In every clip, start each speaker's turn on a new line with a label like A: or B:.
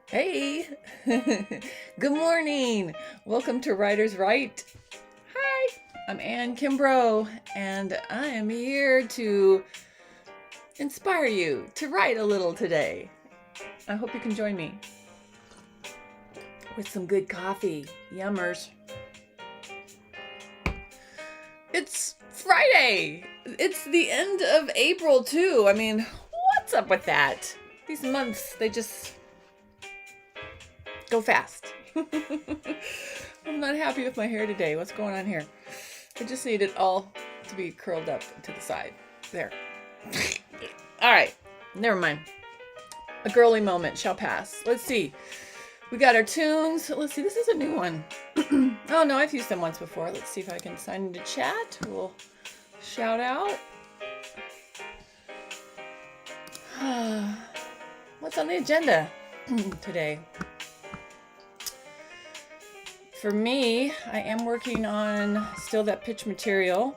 A: Hey, good morning. Welcome to Writers Write. Hi, I'm Ann Kimbrough, and I am here to inspire you to write a little today. I hope you can join me with some good coffee. Yummers. It's Friday. It's the end of April, too. I mean, what's up with that? These months, they just go fast. I'm not happy with my hair today. What's going on here? I just need it all to be curled up to the side. There. All right. Never mind. A girly moment shall pass. Let's see. We got our tunes. Let's see. This is a new one. Oh, no. I've used them once before. Let's see if I can sign into chat. We'll shout out. What's on the agenda today? For me, I am working on still that pitch material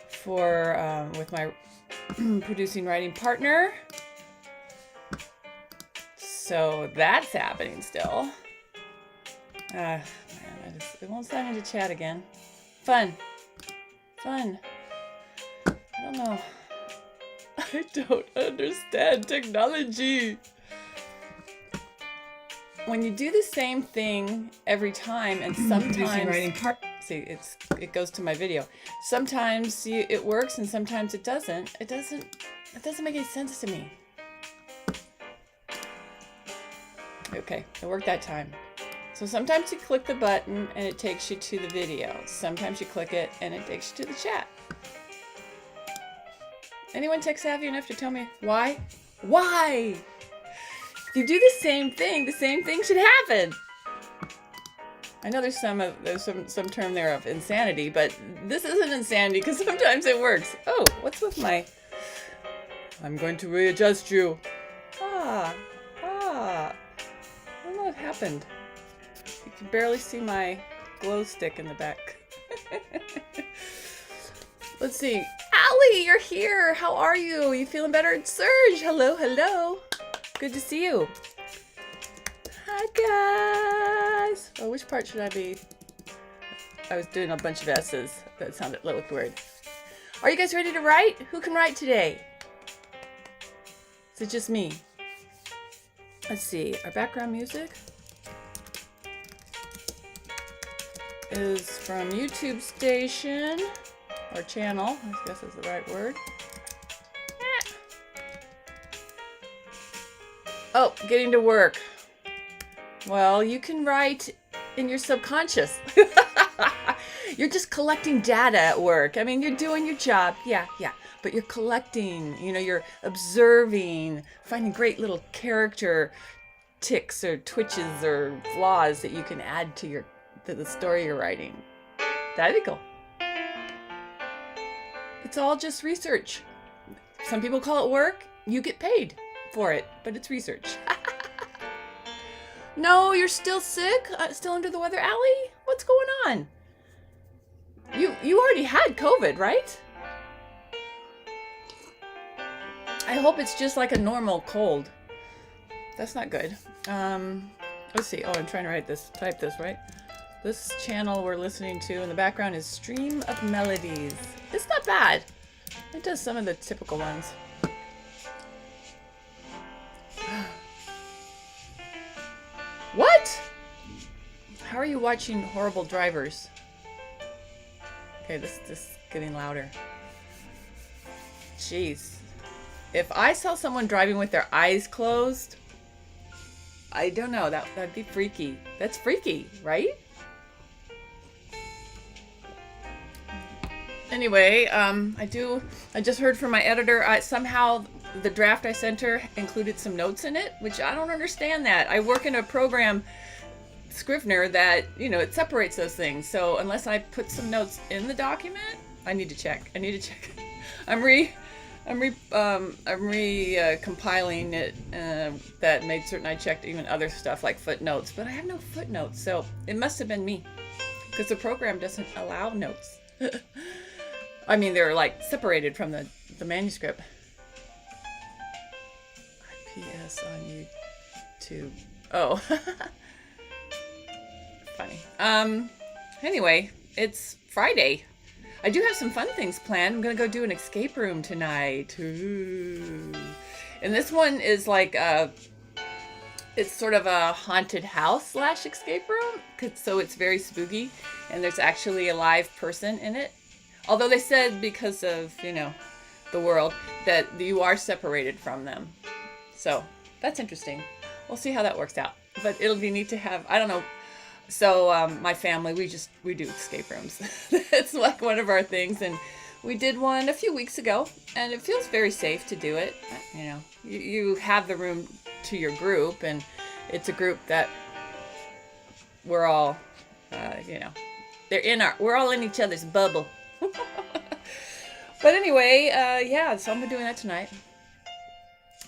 A: for with my producing writing partner. So that's happening still. Man, it won't sign into chat again. Fun. I don't know. I don't understand technology. When you do the same thing every time, and sometimes it goes to my video. Sometimes it works, and sometimes it doesn't. It doesn't make any sense to me. Okay, it worked that time. So sometimes you click the button and it takes you to the video. Sometimes you click it and it takes you to the chat. Anyone tech savvy enough to tell me why? Why? If you do the same thing should happen. I know there's some term there of insanity, but this isn't insanity because sometimes it works. Oh, what's with my... I'm going to readjust you. I don't know what happened. You can barely see my glow stick in the back. Let's see. Allie, you're here. How are you? You feeling better? It's Serge. Hello. Good to see you. Hi, guys. Oh, which part should I be? I was doing a bunch of S's. That looked weird. Are you guys ready to write? Who can write today? Is it just me? Let's see. Our background music is from YouTube station, or channel. I guess is the right word. Oh, getting to work. Well, you can write in your subconscious. You're just collecting data at work. I mean, you're doing your job. Yeah. But you're collecting, you're observing, finding great little character ticks or twitches or flaws that you can add to the story you're writing. That'd be cool. It's all just research. Some people call it work. You get paid for it, but it's research. No, you're still sick? Still under the weather, Allie? What's going on? You already had COVID, right? I hope it's just like a normal cold. That's not good. Let's see. Oh, I'm trying to type this, right? This channel we're listening to in the background is Stream of Melodies. It's not bad. It does some of the typical ones. What? How are you watching Horrible Drivers? Okay, this is getting louder. Jeez. If I saw someone driving with their eyes closed, I don't know, that'd be freaky. That's freaky, right? Anyway, I just heard from my editor, somehow the draft I sent her included some notes in it, which I don't understand that. I work in a program, Scrivener, that, it separates those things. So unless I put some notes in the document, I need to check. I'm compiling it, that made certain I checked even other stuff like footnotes, but I have no footnotes. So it must have been me because the program doesn't allow notes. I mean, they're like separated from the manuscript. IPS on YouTube. Oh. Funny. Anyway, it's Friday. I do have some fun things planned. I'm gonna go do an escape room tonight. Ooh. And this one is like it's sort of a haunted house / escape room. So it's very spooky, and there's actually a live person in it. Although they said because of, the world, that you are separated from them. So that's interesting. We'll see how that works out. But it'll be neat to have, I don't know. So my family, we do escape rooms. It's like one of our things. And we did one a few weeks ago, and it feels very safe to do it. You have the room to your group, and it's a group that we're all, we're all in each other's bubble. But anyway, so I'm doing that tonight.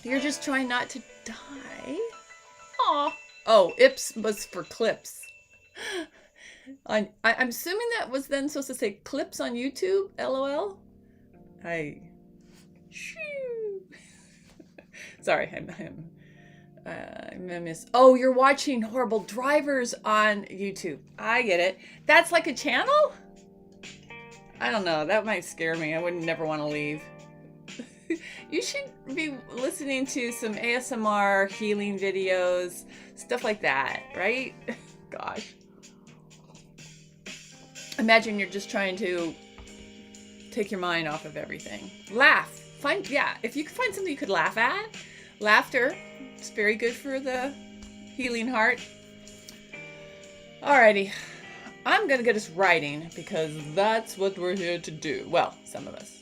A: You're just trying not to die. Aw. Oh, Ips was for clips. I'm assuming that was then supposed to say clips on YouTube, LOL. Sorry, I miss. Oh, you're watching Horrible Drivers on YouTube. I get it. That's like a channel? I don't know. That might scare me. I would never want to leave. You should be listening to some ASMR healing videos, stuff like that, right? Gosh. Imagine you're just trying to take your mind off of everything. Laugh. If you could find something you could laugh at. Laughter is very good for the healing heart. Alrighty. I'm going to get us writing because that's what we're here to do. Well, some of us.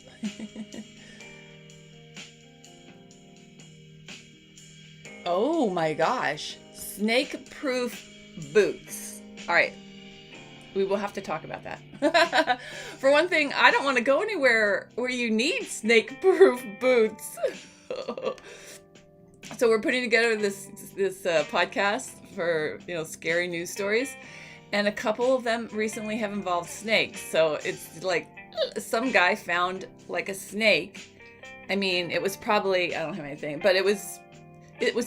A: Oh my gosh. Snake-proof boots. All right. We will have to talk about that. For one thing, I don't want to go anywhere where you need snake-proof boots. So we're putting together this podcast for, scary news stories. And a couple of them recently have involved snakes. So it's like some guy found like a snake. I mean, it was probably, I don't have anything, but it was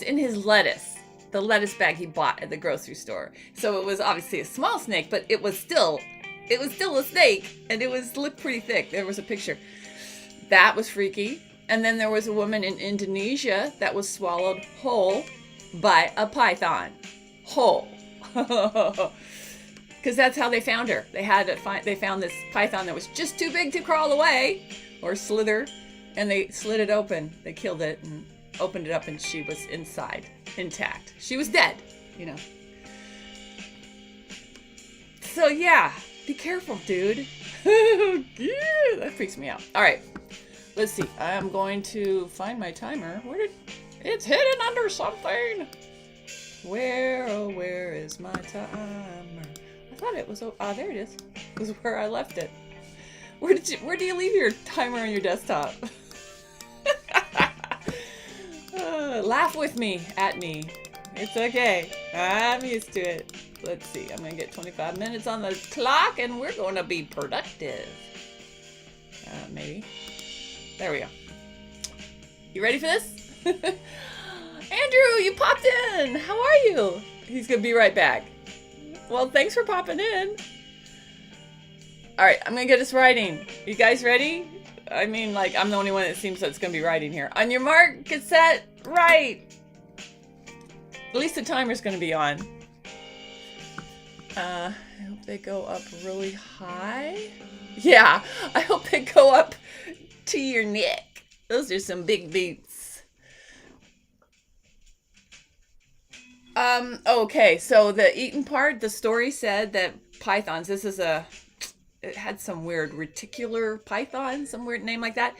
A: in his lettuce. The lettuce bag he bought at the grocery store. So it was obviously a small snake, but it was still a snake, and it looked pretty thick. There was a picture. That was freaky. And then there was a woman in Indonesia that was swallowed whole by a python. Whole. Because that's how they found her. They found this python that was just too big to crawl away or slither, and they slit it open. They killed it and opened it up, and she was inside, intact. She was dead, So yeah, be careful, dude. Yeah, that freaks me out. All right, let's see. I'm going to find my timer. It's hidden under something. Where is my timer? I thought it was, there it is. This is where I left it. Where do you leave your timer on your desktop? Laugh with me, at me. It's okay. I'm used to it. Let's see. I'm going to get 25 minutes on the clock, and we're going to be productive. Maybe. There we go. You ready for this? Andrew, you popped in. How are you? He's going to be right back. Well, thanks for popping in. All right, I'm going to get us writing. You guys ready? I mean, I'm the only one that seems that's going to be writing here. On your mark, get set, write. At least the timer's going to be on. I hope they go up really high. Yeah, I hope they go up to your neck. Those are some big boots. Okay, so the eaten part, the story said that pythons, it had some weird reticular python, some weird name like that.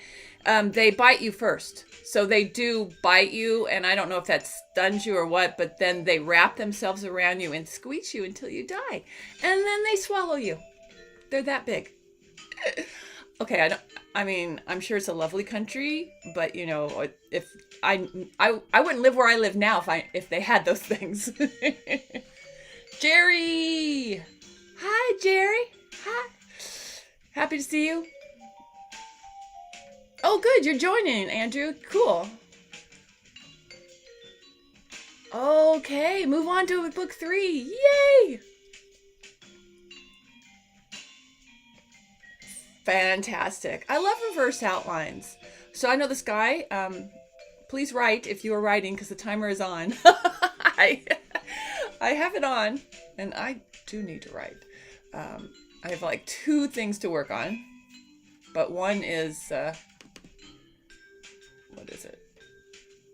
A: They bite you first. So they do bite you, and I don't know if that stuns you or what, but then they wrap themselves around you and squeeze you until you die. And then they swallow you. They're that big. Okay, I'm sure it's a lovely country, but if I wouldn't live where I live now if they had those things. Jerry! Hi, Jerry. Hi. Happy to see you. Oh, good. You're joining, Andrew. Cool. Oh, okay. Move on to book 3. Yay! Fantastic. I love reverse outlines. So I know this guy. Please write if you are writing because the timer is on. I have it on, and I do need to write. I have like 2 things to work on, but one is what is it?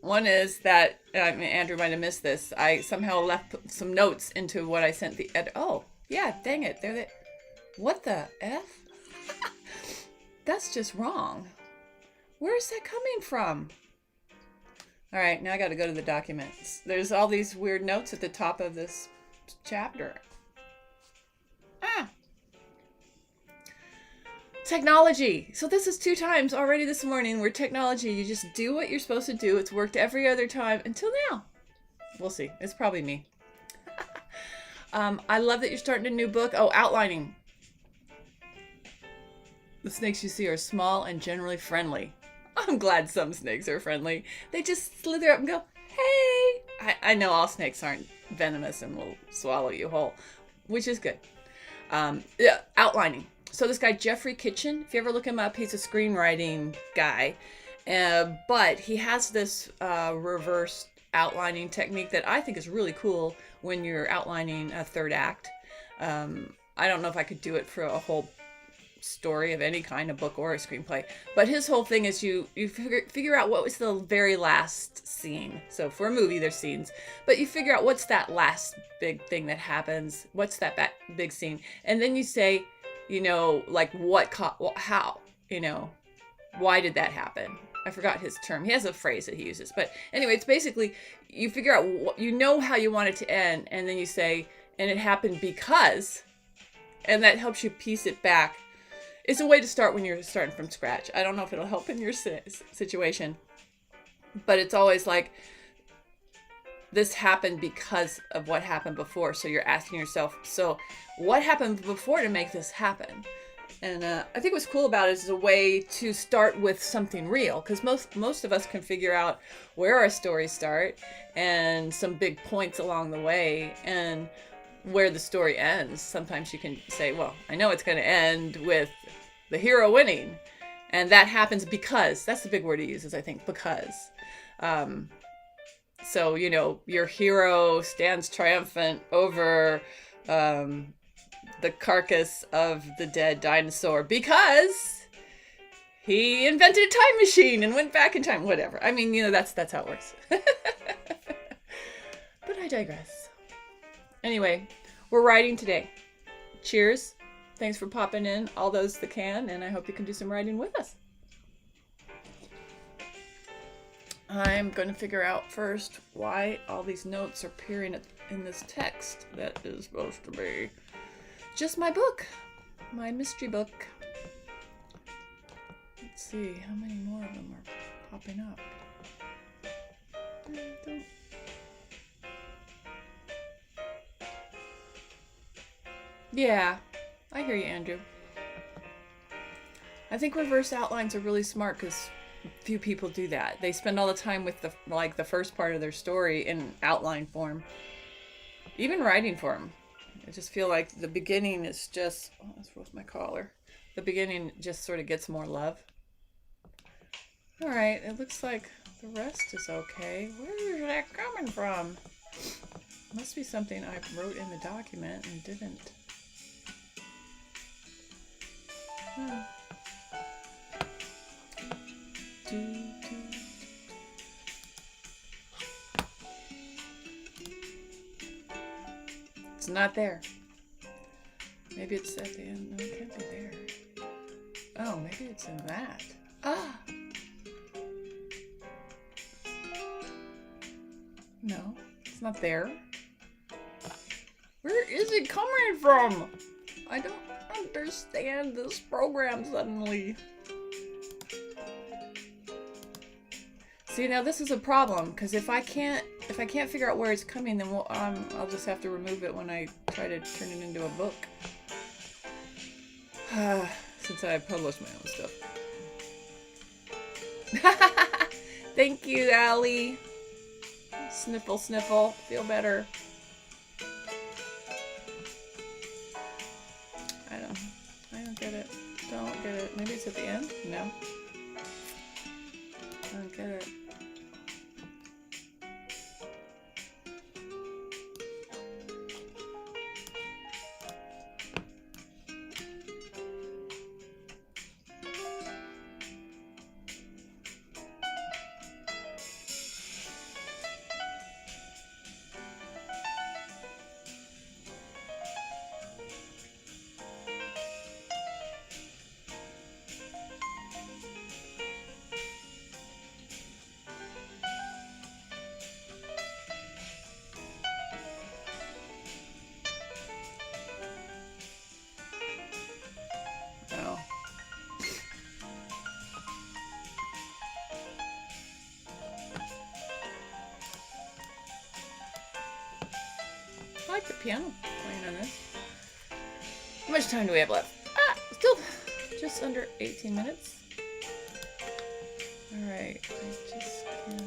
A: One is that Andrew might have missed this. I somehow left some notes into what I sent the editor. Oh, yeah, dang it. What the F? That's just wrong. Where is that coming from? All right, now I got to go to the documents. There's all these weird notes at the top of this chapter. Technology. So this is 2 times already this morning where technology, you just do what you're supposed to do. It's worked every other time until now. We'll see. It's probably me. I love that you're starting a new book. Oh, outlining. The snakes you see are small and generally friendly. I'm glad some snakes are friendly. They just slither up and go, hey. I know all snakes aren't venomous and will swallow you whole, which is good. Yeah, outlining. So this guy, Jeffrey Kitchen, if you ever look him up, he's a screenwriting guy. But he has this reverse outlining technique that I think is really cool when you're outlining a 3rd act. I don't know if I could do it for a whole story of any kind, a book or a screenplay, but his whole thing is you figure out what was the very last scene. So for a movie there's scenes, but you figure out what's that last big thing that happens, what's that big scene, and then you say, like how, why did that happen? I forgot his term. He has a phrase that he uses, but anyway, it's basically you figure out how you want it to end, and then you say, and it happened because, and that helps you piece it back. It's a way to start when you're starting from scratch. I don't know if it'll help in your situation, but it's always like, this happened because of what happened before. So you're asking yourself, so what happened before to make this happen? And I think what's cool about it is a way to start with something real, because most of us can figure out where our stories start and some big points along the way, and where the story ends. Sometimes you can say, well, I know it's going to end with the hero winning, and that happens because, that's the big word he uses, I think, because. So, your hero stands triumphant over the carcass of the dead dinosaur because he invented a time machine and went back in time, whatever. I mean, that's how it works. But I digress. Anyway, we're writing today. Cheers. Thanks for popping in, all those that can, and I hope you can do some writing with us. I'm going to figure out first why all these notes are appearing in this text that is supposed to be just my book, my mystery book. Let's see, how many more of them are popping up? Yeah, I hear you, Andrew. I think reverse outlines are really smart because few people do that. They spend all the time with the first part of their story in outline form, even writing form. I just feel like the beginning is just, oh, that's my collar. The beginning just sort of gets more love. All right, it looks like the rest is okay. Where is that coming from? Must be something I wrote in the document and didn't. It's not there. Maybe it's at the end. No, it can't be there. Oh, maybe it's in that. Ah! No, it's not there. Where is it coming from? I don't understand this program suddenly. See, now this is a problem, because if I can't figure out where it's coming, then I'll just have to remove it when I try to turn it into a book. Since I published my own stuff. Thank you, Allie. Sniffle, sniffle. Feel better. I don't get it. Don't get it. Maybe it's at the end? No. I don't get it. Oh. I like the piano playing on this. How much time do we have left? Still just under 18 minutes. Alright, I just can't.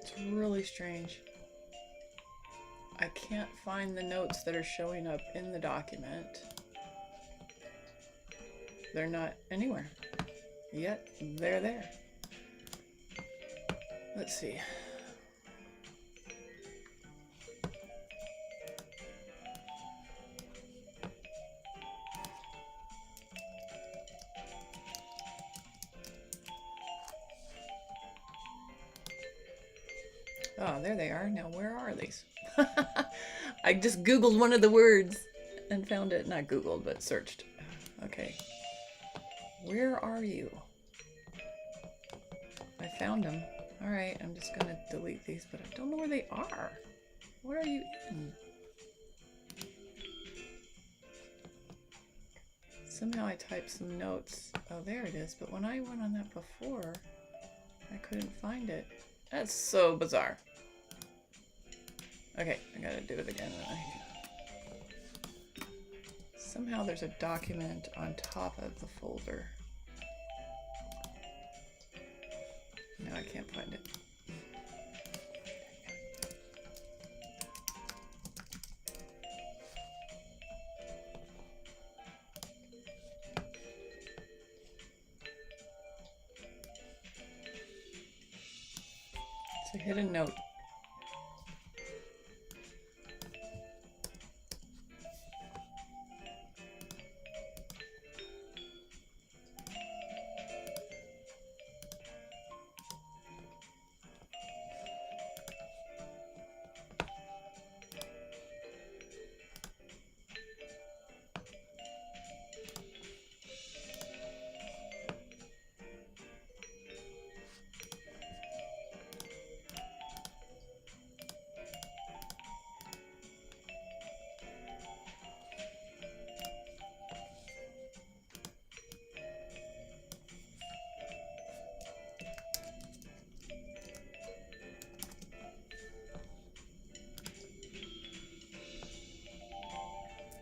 A: It's really strange. I can't find the notes that are showing up in the document. They're not anywhere. Yet they're there. Let's see. Oh, there they are. Now, where are these? I just Googled one of the words and found it. Not Googled, but searched. Okay. Where are you? I found them. All right, I'm just going to delete these, but I don't know where they are. Where are you in? Somehow I typed some notes. Oh, there it is. But when I went on that before, I couldn't find it. That's so bizarre. Okay, I gotta do it again. Somehow there's a document on top of the folder. No, I can't find it. It's a hidden note.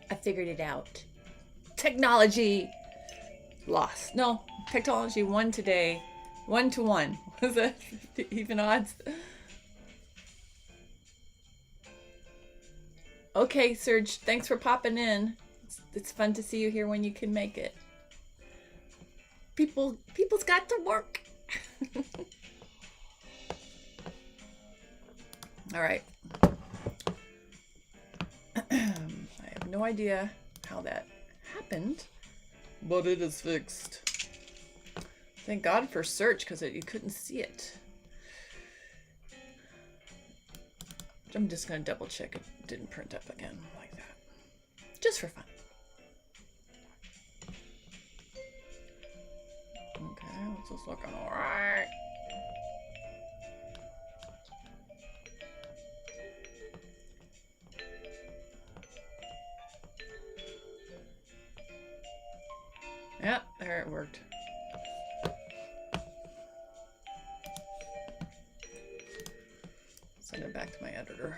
A: I figured it out. Technology lost. No, technology won today. 1-1. Was that even odds? Okay, Serge, thanks for popping in. It's fun to see you here when you can make it. People's got to work. All right. I have no idea how that happened, but it is fixed. Thank God for search, because you couldn't see it. I'm just going to double check it didn't print up again like that. Just for fun. Okay, this is looking all right. Yep, there it worked. Send it back to my editor.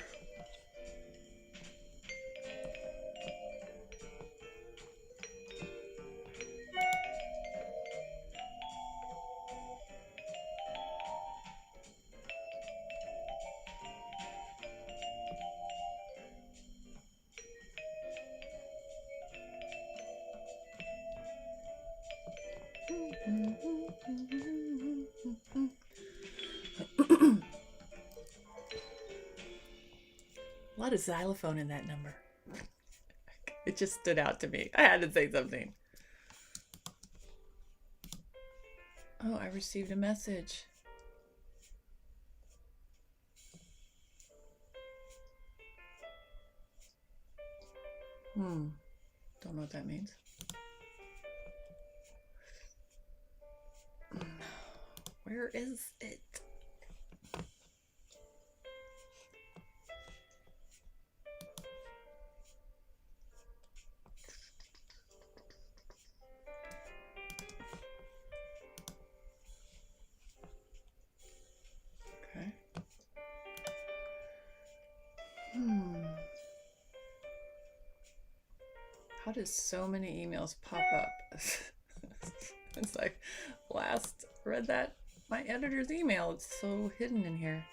A: A lot of xylophone in that number. It just stood out to me. I had to say something. Oh, I received a message. Don't know what that means. Where is it? Okay. How does so many emails pop up? It's like, last read that my editor's email. It's so hidden in here.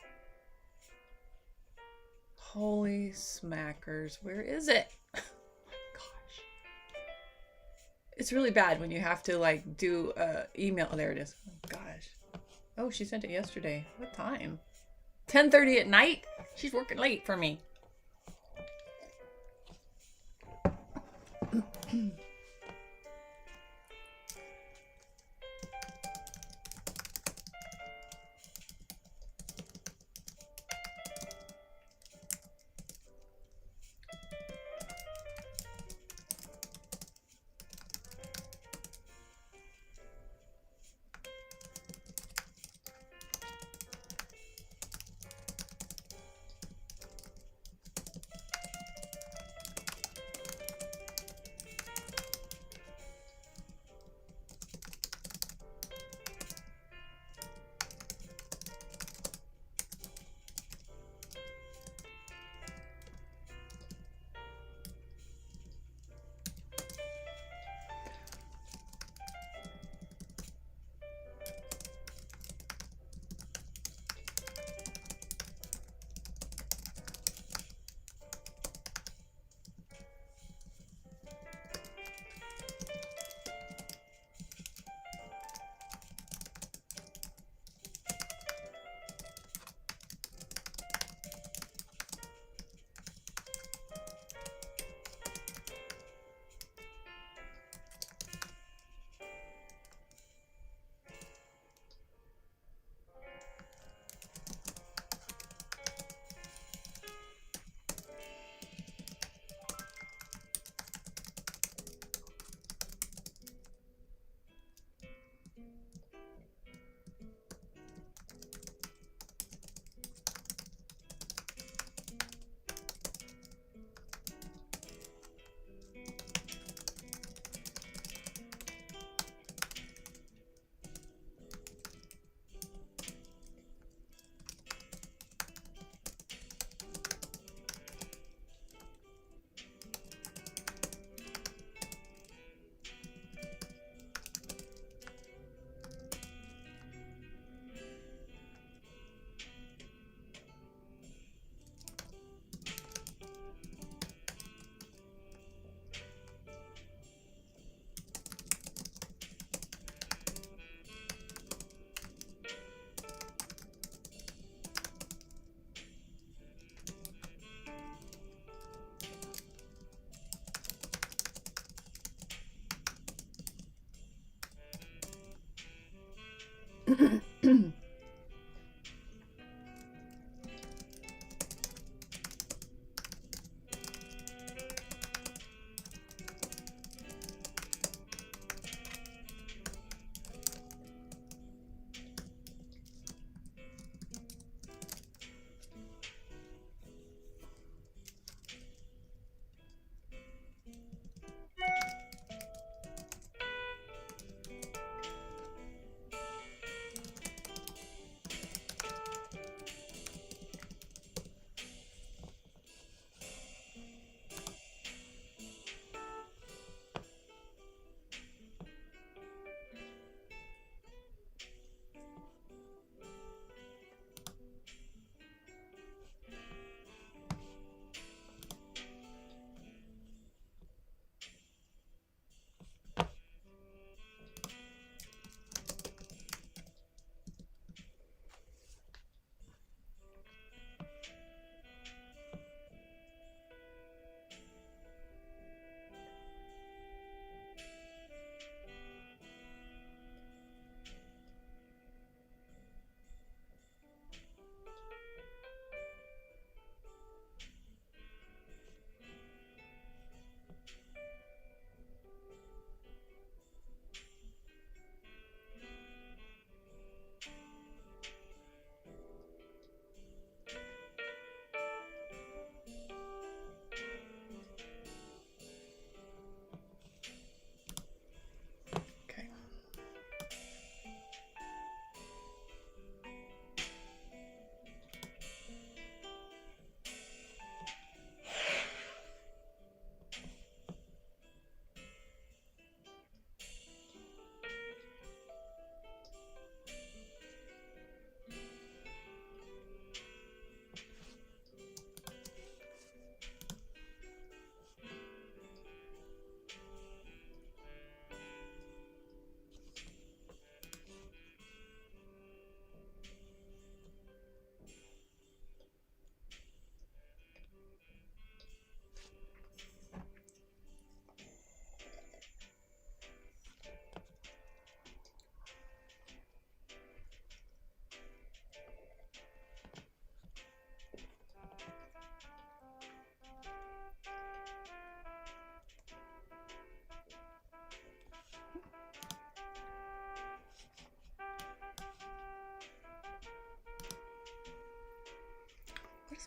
A: Holy smackers, where is it? Oh my gosh. It's really bad when you have to like do email. Oh, there it is. Oh gosh. Oh, she sent it yesterday. What time? 10:30 at night? She's working late for me.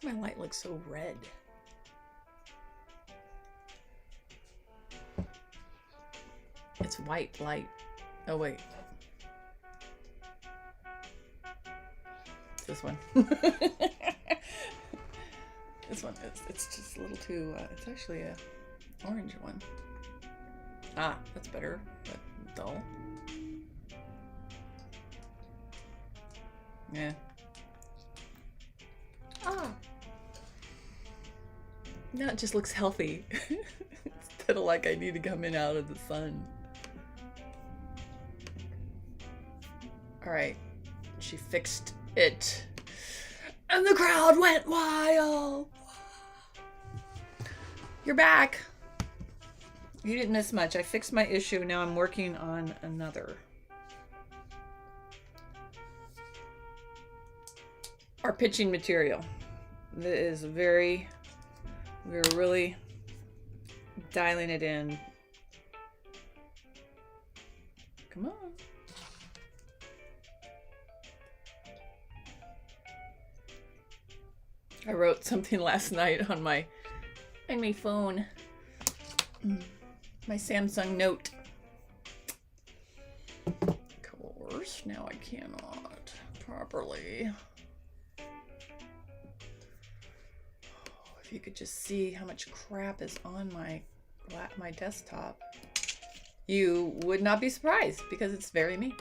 A: does my light look so red? It's white light. Oh, wait. This one. This one, it's just a little too, it's actually a orange one. Ah, that's better, but dull. Yeah. Ah. Now it just looks healthy. Instead of like I need to come in out of the sun. Alright. She fixed it. And the crowd went wild. You're back. You didn't miss much. I fixed my issue. Now I'm working on another. Our pitching material. That is we're really dialing it in. Come on. I wrote something last night on my phone. My Samsung Note. Of course, now I cannot properly. If you could just see how much crap is on my desktop, you would not be surprised because it's very me.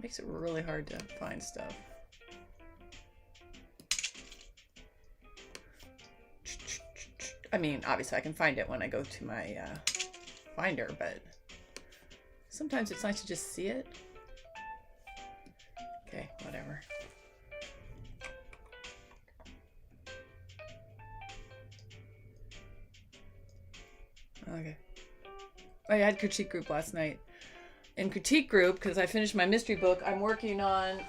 A: Makes it really hard to find stuff. I mean, obviously I can find it when I go to my Finder, but sometimes it's nice to just see it. Okay, whatever. Okay. I had critique group last night. In critique group, because I finished my mystery book, I'm working on...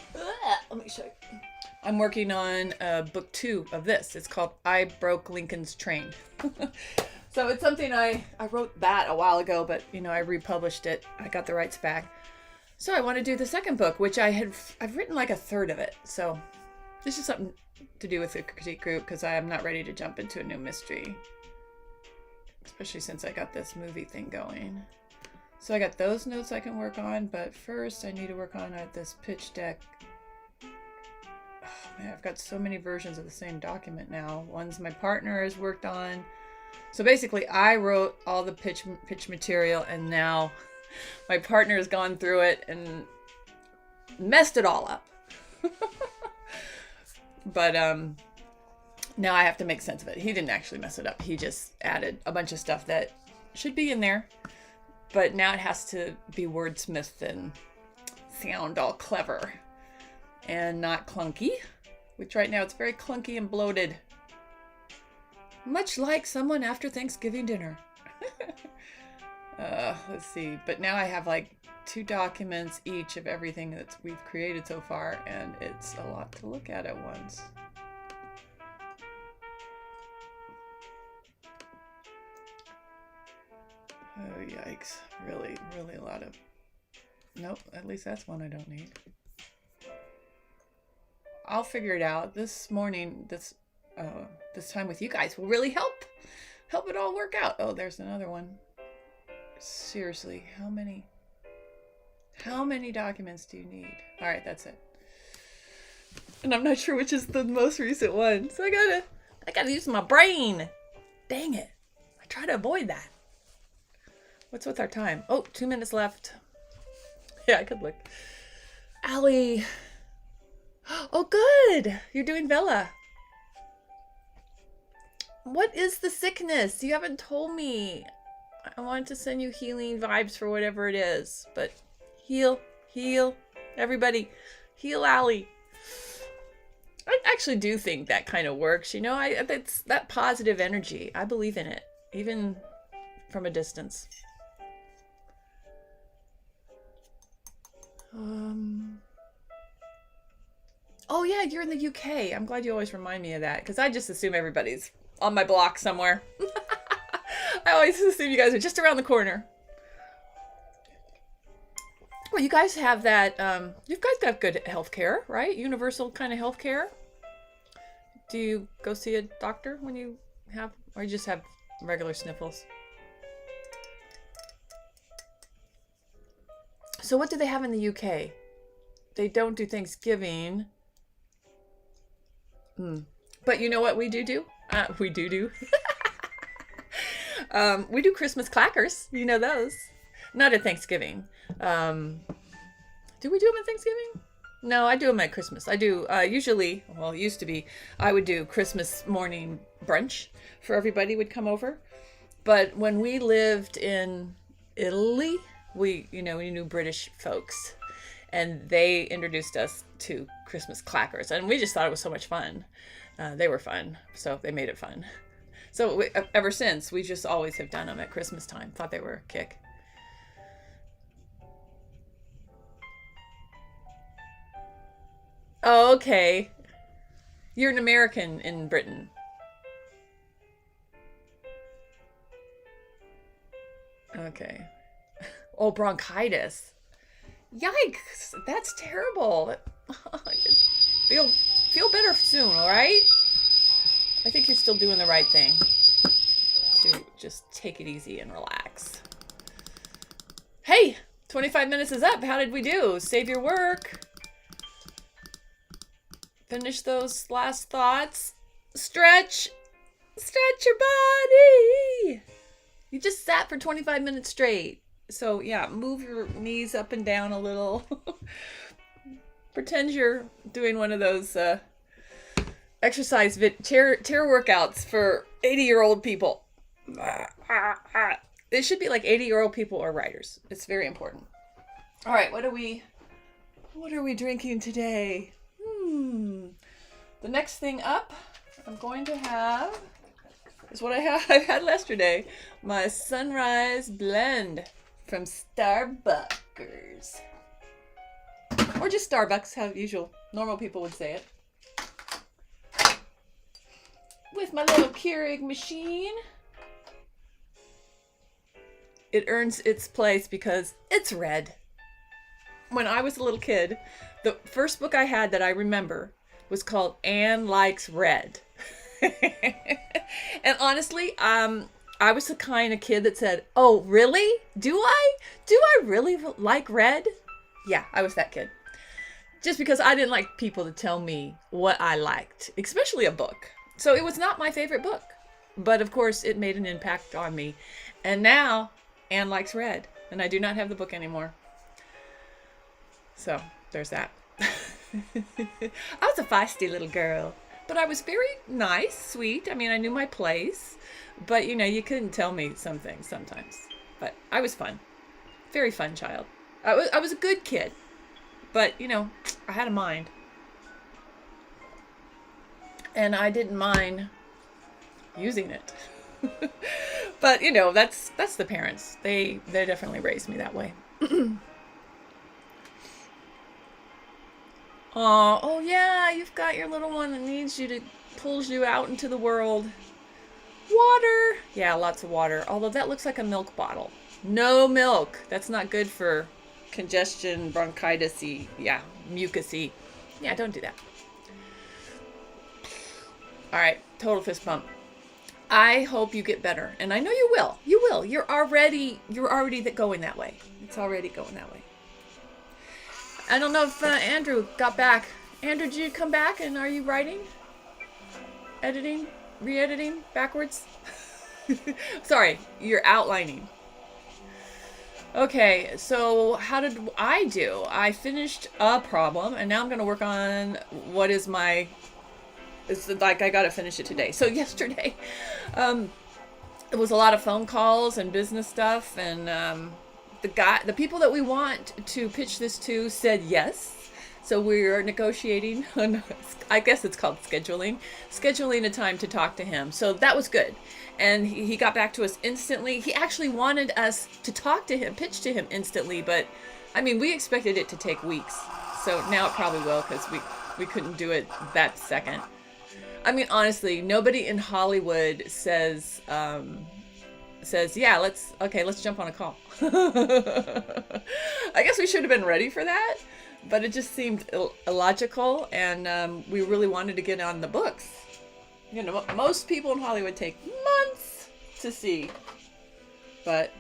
A: let me show you. I'm working on book 2 of this. It's called I Broke Lincoln's Train. So it's something I wrote that a while ago, but you know, I republished it. I got the rights back. So I want to do the second book, which I've written like a third of it. So this is something to do with the critique group because I am not ready to jump into a new mystery. Especially since I got this movie thing going. So I got those notes I can work on, but first I need to work on this pitch deck. Oh man, I've got so many versions of the same document now. Ones my partner has worked on. So basically I wrote all the pitch material and now my partner has gone through it and messed it all up. But now I have to make sense of it. He didn't actually mess it up. He just added a bunch of stuff that should be in there. But now it has to be wordsmithed and sound all clever and not clunky, which right now it's very clunky and bloated. Much like someone after Thanksgiving dinner. Let's see. But now I have like 2 documents each of everything that we've created so far, and it's a lot to look at once. Oh, yikes. Really, really a lot of... Nope, at least that's one I don't need. I'll figure it out. This morning, this time with you guys will really help it all work out. Oh, there's another one. Seriously, how many documents do you need? All right, that's it. And I'm not sure which is the most recent one, so I gotta use my brain. Dang it! I try to avoid that. What's with our time? Oh, 2 minutes left. Yeah, I could look. Allie. Oh, good. You're doing Vela. What is the sickness? You haven't told me. I wanted to send you healing vibes for whatever it is, but heal. Everybody, heal Allie. I actually do think that kind of works. You know, that's that positive energy. I believe in it, even from a distance. Oh yeah, you're in the UK. I'm glad you always remind me of that because I just assume everybody's on my block somewhere. I always assume you guys are just around the corner. Well, you guys have that. You guys got good health care, right? Universal kind of health care. Do you go see a doctor when you have, or you just have regular sniffles? So what do they have in the UK? They don't do Thanksgiving. But you know what we do? We do. We do Christmas clackers. You know those. Not at Thanksgiving. Do we do them at Thanksgiving? No, I do them at Christmas. I do usually, well, it used to be, I would do Christmas morning brunch for everybody would come over. But when we lived in Italy, we knew British folks, and they introduced us to Christmas clackers, and we just thought it was so much fun. They were fun, so they made it fun. So ever since, we just always have done them at Christmas time. Thought they were a kick. Oh, okay. You're an American in Britain. Okay. Oh, bronchitis. Yikes. That's terrible. Feel feel better soon, all right? I think you're still doing the right thing to just take it easy and relax. Hey, 25 minutes is up. How did we do? Save your work. Finish those last thoughts. Stretch. Stretch your body. You just sat for 25 minutes straight. So yeah, move your knees up and down a little. Pretend you're doing one of those exercise chair workouts for 80-year-old people. It should be like 80-year-old people or writers. It's very important. All right, what are we drinking today? The next thing up, I'm going to have is what I had yesterday. My Sunrise Blend from Starbucks. Or just Starbucks, how usual normal people would say it. With my little Keurig machine. It earns its place because it's red. When I was a little kid, the first book I had that I remember was called Anne Likes Red. And honestly, I was the kind of kid that said, "Oh, really? Do I really like red?" Yeah, I was that kid. Just because I didn't like people to tell me what I liked, especially a book. So it was not my favorite book. But of course, it made an impact on me. And now, Anne Likes Red. And I do not have the book anymore. So, there's that. I was a feisty little girl. But I was very nice, sweet. I mean, I knew my place. But, you couldn't tell me some things sometimes. But I was fun. Very fun child. I was a good kid. But, I had a mind. And I didn't mind using it. But, that's the parents. They definitely raised me that way. Oh yeah, you've got your little one that pulls you out into the world. Water. Yeah, lots of water. Although that looks like a milk bottle. No milk. That's not good for congestion, bronchitis-y, mucus-y. Yeah, don't do that. All right, total fist pump. I hope you get better, and I know you will. You will. You're already going that way. It's already going that way. I don't know if Andrew got back. Andrew, did you come back, and are you writing? Editing? Re-editing? Backwards? Sorry, you're outlining. Okay, so how did I do? I finished a problem, and now I'm going to work on what is my... It's like I got to finish it today. So yesterday, it was a lot of phone calls and business stuff, and the people that we want to pitch this to said yes. So we're negotiating on, I guess it's called scheduling a time to talk to him. So that was good. And he got back to us instantly. He actually wanted us to talk to him, pitch to him instantly. But I mean, we expected it to take weeks. So now it probably will, because we couldn't do it that second. I mean, honestly, nobody in Hollywood says says, yeah, let's jump on a call. I guess we should have been ready for that, but it just seemed illogical, and we really wanted to get on the books. You know, most people in Hollywood take months to see, but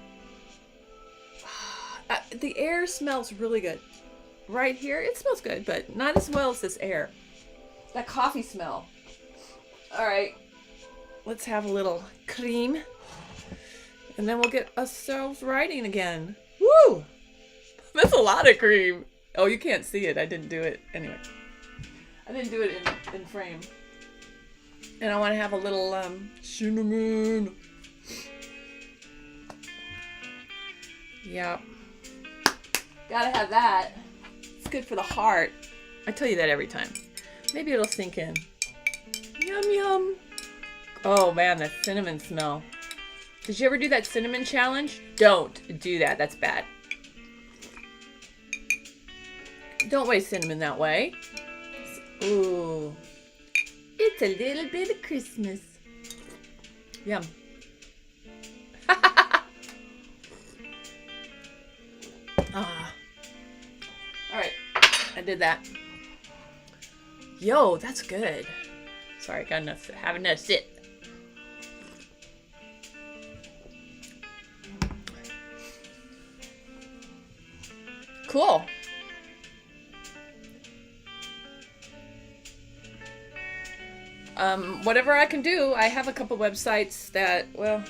A: the air smells really good. Right here, it smells good, but not as well as this air. That coffee smell. All right, let's have a little cream, and then we'll get ourselves writing again. Woo! That's a lot of cream. Oh, you can't see it. I didn't do it. Anyway, I didn't do it in frame. And I want to have a little cinnamon. Yeah. Gotta have that. It's good for the heart. I tell you that every time. Maybe it'll sink in. Yum, yum. Oh, man, that cinnamon smell. Did you ever do that cinnamon challenge? Don't do that. That's bad. Don't waste cinnamon that way. Ooh. It's a little bit of Christmas. Yum. Ah. All right. I did that. Yo, that's good. Sorry, got enough. Have enough sit. Cool. Whatever I can do, I have a couple websites that, well,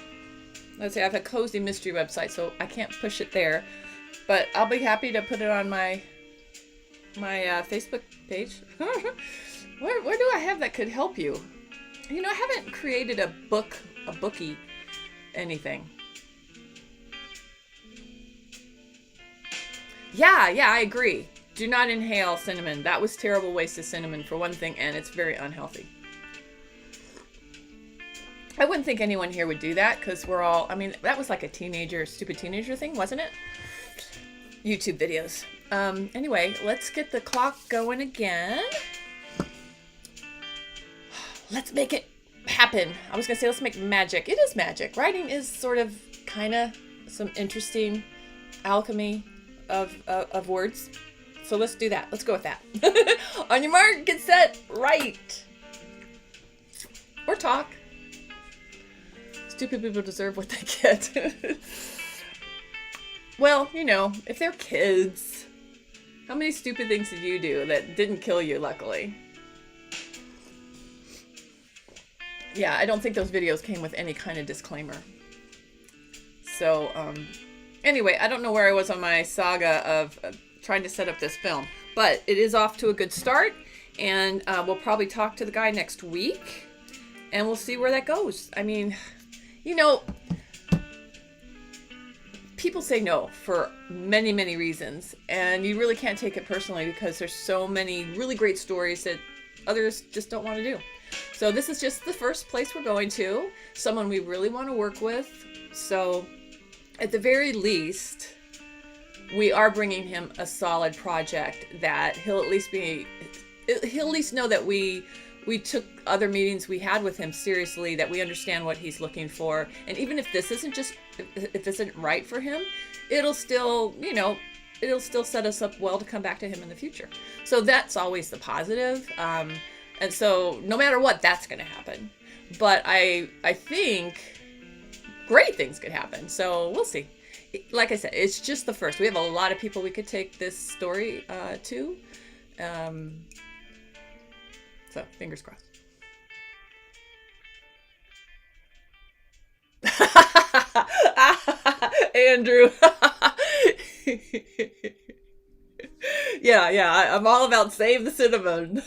A: let's say I have a cozy mystery website, so I can't push it there, but I'll be happy to put it on my Facebook page. Where do I have that could help you? You know, I haven't created a bookie, anything. Yeah, I agree. Do not inhale cinnamon. That was terrible waste of cinnamon for one thing, and it's very unhealthy. I wouldn't think anyone here would do that because we're all, I mean, that was like a stupid teenager thing, wasn't it? YouTube videos. Anyway, let's get the clock going again. Let's make it happen. I was going to say, let's make magic. It is magic. Writing is sort of, kind of, some interesting alchemy of words. So let's do that. Let's go with that. On your mark, get set, write. Or talk. Stupid people deserve what they get. Well, you know, if they're kids, how many stupid things did you do that didn't kill you, luckily? Yeah, I don't think those videos came with any kind of disclaimer. So, anyway, I don't know where I was on my saga of trying to set up this film, but it is off to a good start, and we'll probably talk to the guy next week, and we'll see where that goes. I mean, you know, people say no for many, many reasons, and you really can't take it personally because there's so many really great stories that others just don't want to do. So this is just the first place we're going to, someone we really want to work with. So at the very least, we are bringing him a solid project that he'll at least know that we took other meetings we had with him seriously, that we understand what he's looking for. And even if this isn't right for him, it'll still, you know, it'll still set us up well to come back to him in the future. So that's always the positive. And so no matter what, that's going to happen. But I think great things could happen. So we'll see. Like I said, it's just the first. We have a lot of people we could take this story to. So fingers crossed. Andrew. Yeah, I'm all about save the cinnamon.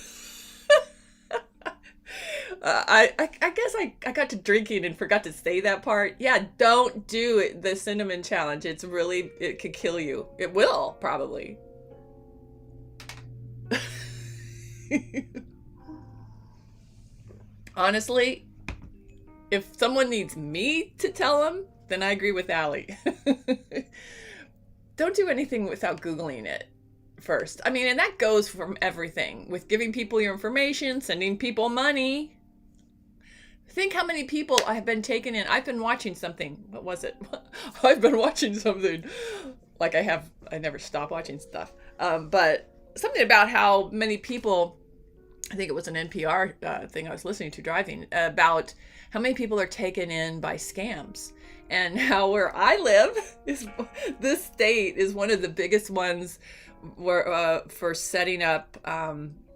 A: I guess I got to drinking and forgot to say that part. Yeah, don't do the cinnamon challenge. It could kill you. It will, probably. Honestly, if someone needs me to tell them, then I agree with Allie. Don't do anything without Googling it first. I mean, and that goes from everything. With giving people your information, sending people money. Think how many people I have been taken in. I've been watching something. What was it? I've been watching something. Like I never stop watching stuff. But something about how many people, I think it was an NPR thing I was listening to driving, about how many people are taken in by scams. And how where I live, this state is one of the biggest ones where, for setting up,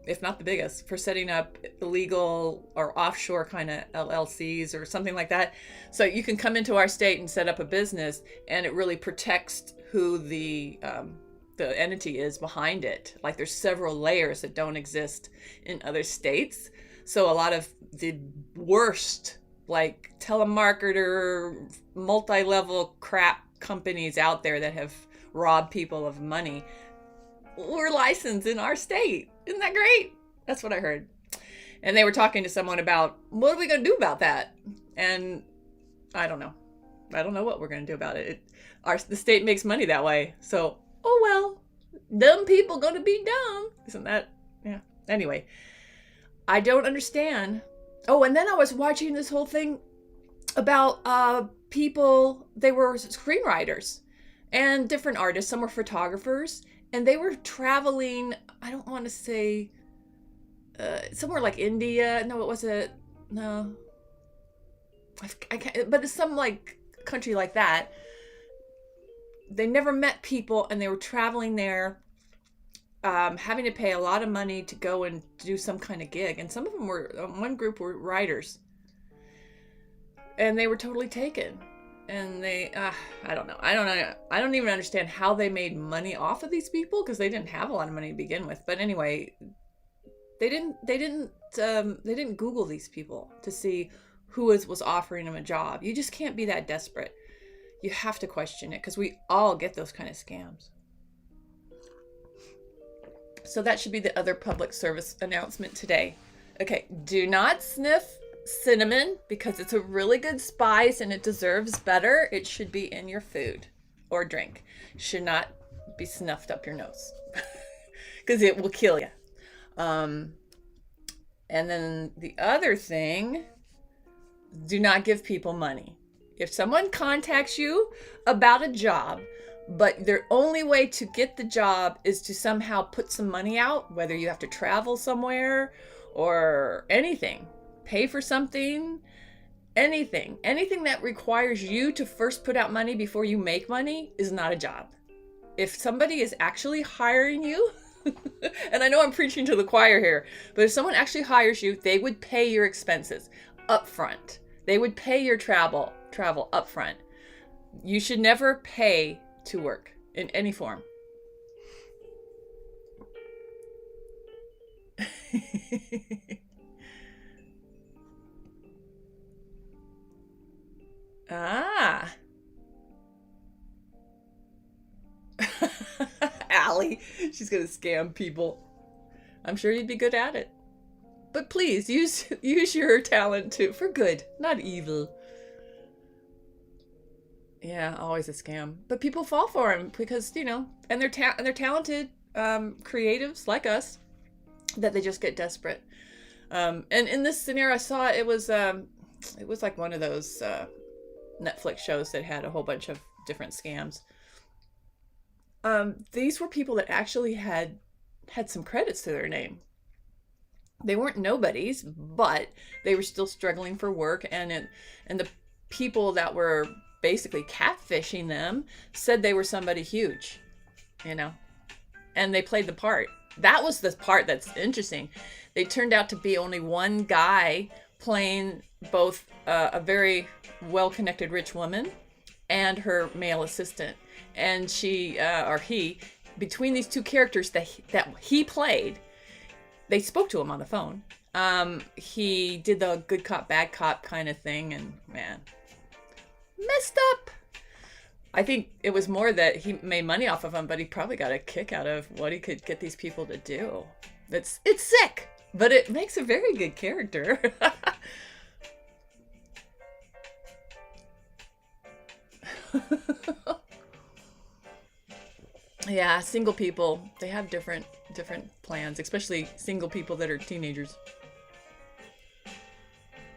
A: if not the biggest, for setting up illegal or offshore kind of LLCs or something like that. So you can come into our state and set up a business, and it really protects who the entity is behind it. Like there's several layers that don't exist in other states. So a lot of the worst, like telemarketer, multi-level crap companies out there that have robbed people of money were licensed in our state. Isn't that great? That's what I heard. And they were talking to someone about, what are we going to do about that? And I don't know. I don't know what we're going to do about it. The state makes money that way. So, oh well, dumb people going to be dumb. Isn't that? Yeah. Anyway, I don't understand. Oh, and then I was watching this whole thing about people, they were screenwriters and different artists. Some were photographers, and they were traveling, I don't want to say, somewhere like India. No, it wasn't. No. I can't, but it's some like country like that. They never met people, and they were traveling there, having to pay a lot of money to go and do some kind of gig. And some of them were, one group were writers. And they were totally taken. And they, I don't know. I don't even understand how they made money off of these people, because they didn't have a lot of money to begin with. But anyway, they didn't Google these people to see who was offering them a job. You just can't be that desperate. You have to question it, because we all get those kind of scams. So that should be the other public service announcement today. Okay, do not sniff cinnamon, because it's a really good spice and it deserves better. It should be in your food or drink. Should not be snuffed up your nose, because it will kill you. And then the other thing, do not give people money. If someone contacts you about a job, but their only way to get the job is to somehow put some money out, whether you have to travel somewhere or anything, pay for something, anything that requires you to first put out money before you make money is not a job. If somebody is actually hiring you, and I know I'm preaching to the choir here, but if someone actually hires you, they would pay your expenses up front. They would pay your travel up front. You should never pay to work in any form. Ah. Allie, she's going to scam people. I'm sure you'd be good at it. But please, use your talent too, for good, not evil. Yeah, always a scam. But people fall for them because, and they're talented creatives like us, that they just get desperate. And in this scenario, I saw it was like one of those Netflix shows that had a whole bunch of different scams. These were people that actually had some credits to their name. They weren't nobodies, but they were still struggling for work, and the people that were basically catfishing them said they were somebody huge, and they played the part. That was the part that's interesting. They turned out to be only one guy playing both a very well-connected rich woman and her male assistant, and she or he, between these two characters that he played, they spoke to him on the phone. He did the good cop, bad cop kind of thing, and man, messed up. I think it was more that he made money off of them, but he probably got a kick out of what he could get these people to do. It's sick, but it makes a very good character. Yeah, single people, they have different plans, especially single people that are teenagers.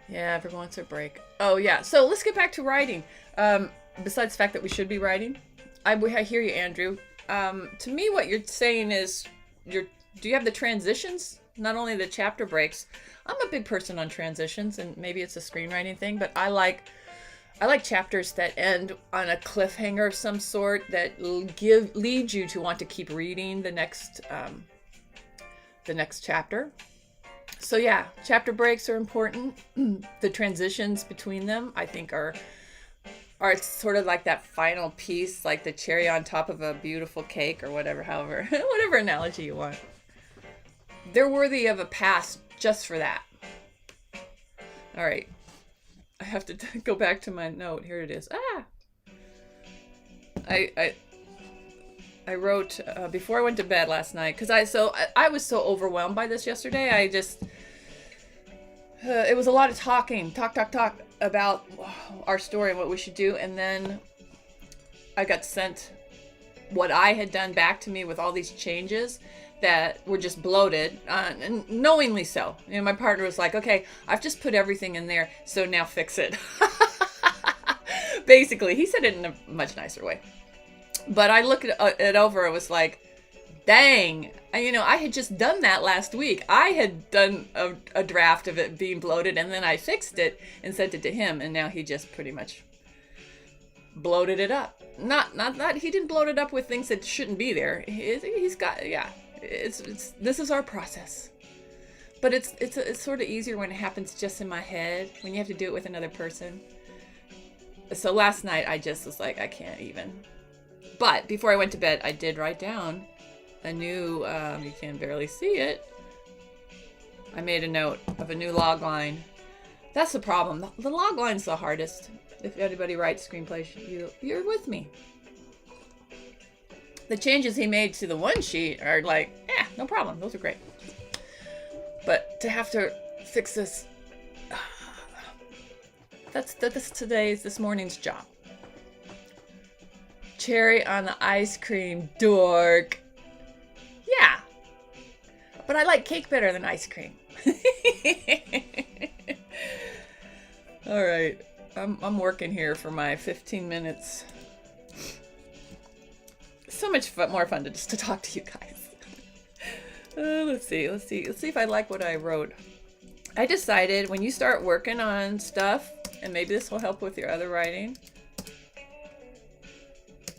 A: Yeah, everyone wants a break. Oh yeah. So let's get back to writing. Besides the fact that we should be writing, I hear you, Andrew. To me, what you're saying is, do you have the transitions? Not only the chapter breaks. I'm a big person on transitions, and maybe it's a screenwriting thing, but I like chapters that end on a cliffhanger of some sort that lead you to want to keep reading the next chapter. So yeah, chapter breaks are important. The transitions between them, I think, are sort of like that final piece, like the cherry on top of a beautiful cake or whatever, however, whatever analogy you want. They're worthy of a pass just for that. All right. I have to go back to my note. Here it is. I wrote before I went to bed last night because I was so overwhelmed by this yesterday. I just it was a lot of talk about our story and what we should do, and then I got sent what I had done back to me with all these changes that were just bloated, and knowingly so. You know, my partner was like, "Okay, I've just put everything in there, so now fix it." Basically, he said it in a much nicer way. But I looked it over. It was like, dang, I had just done that last week. I had done a draft of it being bloated, and then I fixed it and sent it to him, and now he just pretty much bloated it up. Not he didn't bloat it up with things that shouldn't be there. He's got, yeah. This is our process. But it's sort of easier when it happens just in my head, when you have to do it with another person. So last night I just was like, I can't even. But before I went to bed, I did write down a new, you can barely see it. I made a note of a new log line. That's the problem. The log line's the hardest. If anybody writes screenplays, you're with me. The changes he made to the one sheet are like, no problem. Those are great. But to have to fix this, that's this morning's job. Cherry on the ice cream, dork. Yeah. But I like cake better than ice cream. All right. I'm working here for my 15 minutes. So much more fun just to talk to you guys. Let's see if I like what I wrote. I decided when you start working on stuff, and maybe this will help with your other writing.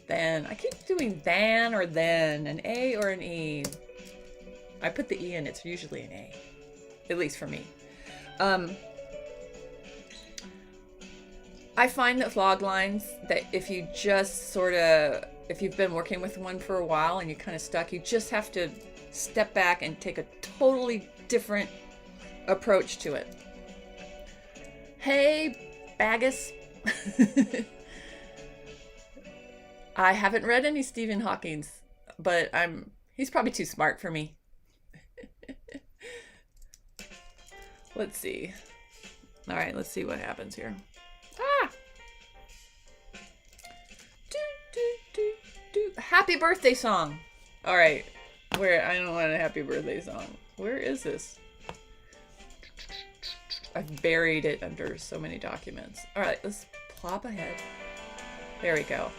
A: Then I keep doing than or then, an A or an E. I put the E in, it's usually an A, at least for me. I find that log lines, that if you just if you've been working with one for a while and you're kind of stuck, you just have to step back and take a totally different approach to it. Hey, Bagus. I haven't read any Stephen Hawking's, but he's probably too smart for me. Let's see. All right, let's see what happens here. Happy birthday song. All right. I don't want a happy birthday song. Where is this? I've buried it under so many documents. All right, let's plop ahead. There we go.